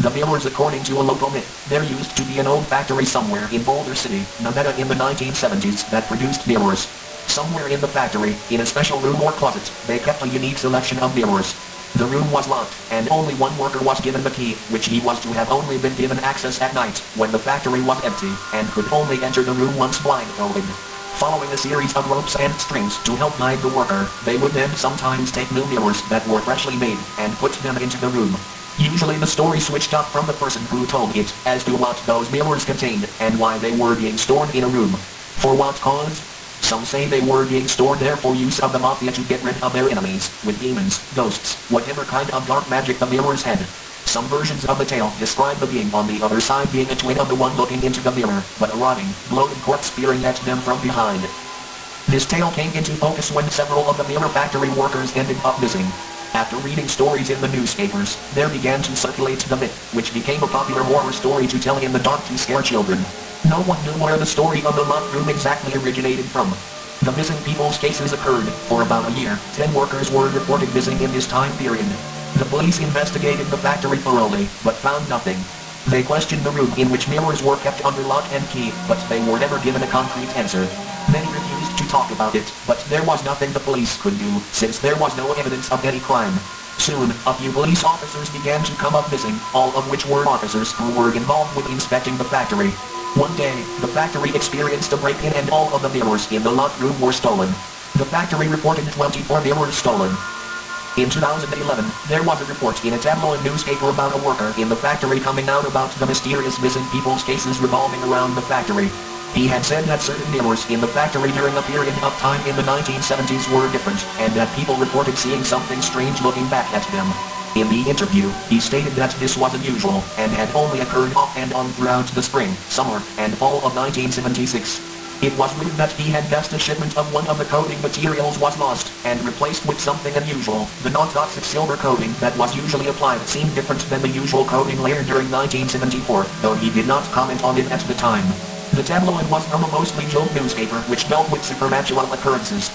The mirrors, according to a local myth, there used to be an old factory somewhere in Boulder City, Nevada in the 1970s that produced mirrors. Somewhere in the factory, in a special room or closet, they kept a unique selection of mirrors. The room was locked, and only one worker was given the key, which he was to have only been given access at night, when the factory was empty, and could only enter the room once blindfolded. Following a series of ropes and strings to help guide the worker, they would then sometimes take new mirrors that were freshly made, and put them into the room. Usually the story switched up from the person who told it, as to what those mirrors contained, and why they were being stored in a room. For what cause? Some say they were being stored there for use of the mafia to get rid of their enemies, with demons, ghosts, whatever kind of dark magic the mirrors had. Some versions of the tale describe the being on the other side being a twin of the one looking into the mirror, but a rotting, bloated corpse peering at them from behind. This tale came into focus when several of the mirror factory workers ended up missing. After reading stories in the newspapers, there began to circulate the myth, which became a popular horror story to tell in the dark to scare children. No one knew where the story of the locked room exactly originated from. The missing people's cases occurred for about a year. 10 workers were reported missing in this time period. The police investigated the factory thoroughly, but found nothing. They questioned the room in which mirrors were kept under lock and key, but they were never given a concrete answer. Many refused to talk about it, but there was nothing the police could do, since there was no evidence of any crime. Soon, a few police officers began to come up missing, all of which were officers who were involved with inspecting the factory. One day, the factory experienced a break-in and all of the mirrors in the locked room were stolen. The factory reported 24 mirrors stolen. In 2011, there was a report in a tabloid newspaper about a worker in the factory coming out about the mysterious missing people's cases revolving around the factory. He had said that certain mirrors in the factory during a period of time in the 1970s were different, and that people reported seeing something strange looking back at them. In the interview, he stated that this was unusual, and had only occurred off and on throughout the spring, summer, and fall of 1976. It was rumored that he had guessed a shipment of one of the coating materials was lost, and replaced with something unusual. The non-toxic silver coating that was usually applied seemed different than the usual coating layer during 1974, though he did not comment on it at the time. The tabloid was from a mostly joke newspaper which dealt with supernatural occurrences.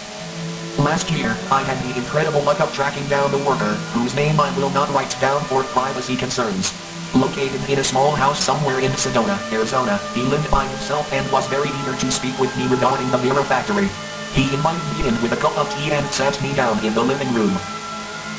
Last year, I had the incredible luck of tracking down the worker, whose name I will not write down for privacy concerns. Located in a small house somewhere in Sedona, Arizona, he lived by himself and was very eager to speak with me regarding the mirror factory. He invited me in with a cup of tea and sat me down in the living room.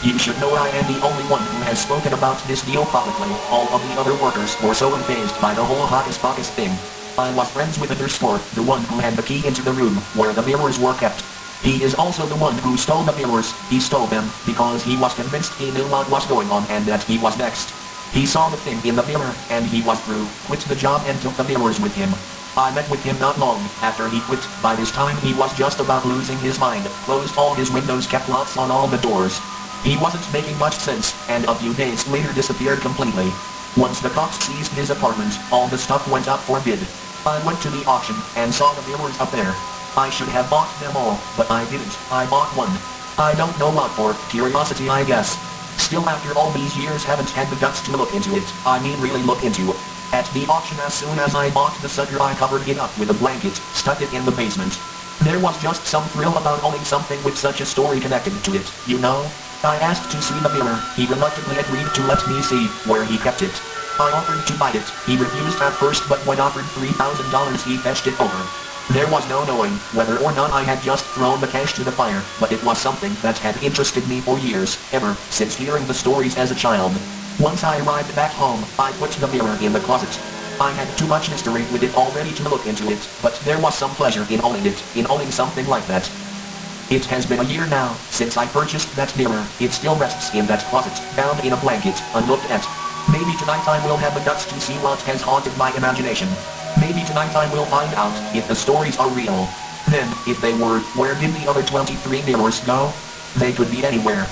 You should know I am the only one who has spoken about this deal publicly. All of the other workers were so unfazed by the whole hocus pocus thing. I was friends with Underscore, the one who had the key into the room where the mirrors were kept. He is also the one who stole the mirrors. He stole them because he was convinced he knew what was going on and that he was next. He saw the thing in the mirror, and he was through, quit the job and took the mirrors with him. I met with him not long after he quit. By this time he was just about losing his mind, closed all his windows, kept locks on all the doors. He wasn't making much sense, and a few days later disappeared completely. Once the cops seized his apartment, all the stuff went up for bid. I went to the auction, and saw the mirrors up there. I should have bought them all, but I didn't. I bought one. I don't know what for, curiosity I guess. Still after all these years haven't had the guts to look into it, I mean really look into it. At the auction as soon as I bought the sucker I covered it up with a blanket, stuck it in the basement. There was just some thrill about owning something with such a story connected to it, you know? I asked to see the mirror. He reluctantly agreed to let me see where he kept it. I offered to buy it. He refused at first, but when offered $3,000 he fetched it over. There was no knowing whether or not I had just thrown the cash to the fire, but it was something that had interested me for years, ever since hearing the stories as a child. Once I arrived back home, I put the mirror in the closet. I had too much history with it already to look into it, but there was some pleasure in owning it, in owning something like that. It has been a year now since I purchased that mirror. It still rests in that closet, bound in a blanket, unlooked at. Maybe tonight I will have the guts to see what has haunted my imagination. Maybe tonight I will find out if the stories are real. Then, if they were, where did the other 23 mirrors go? They could be anywhere.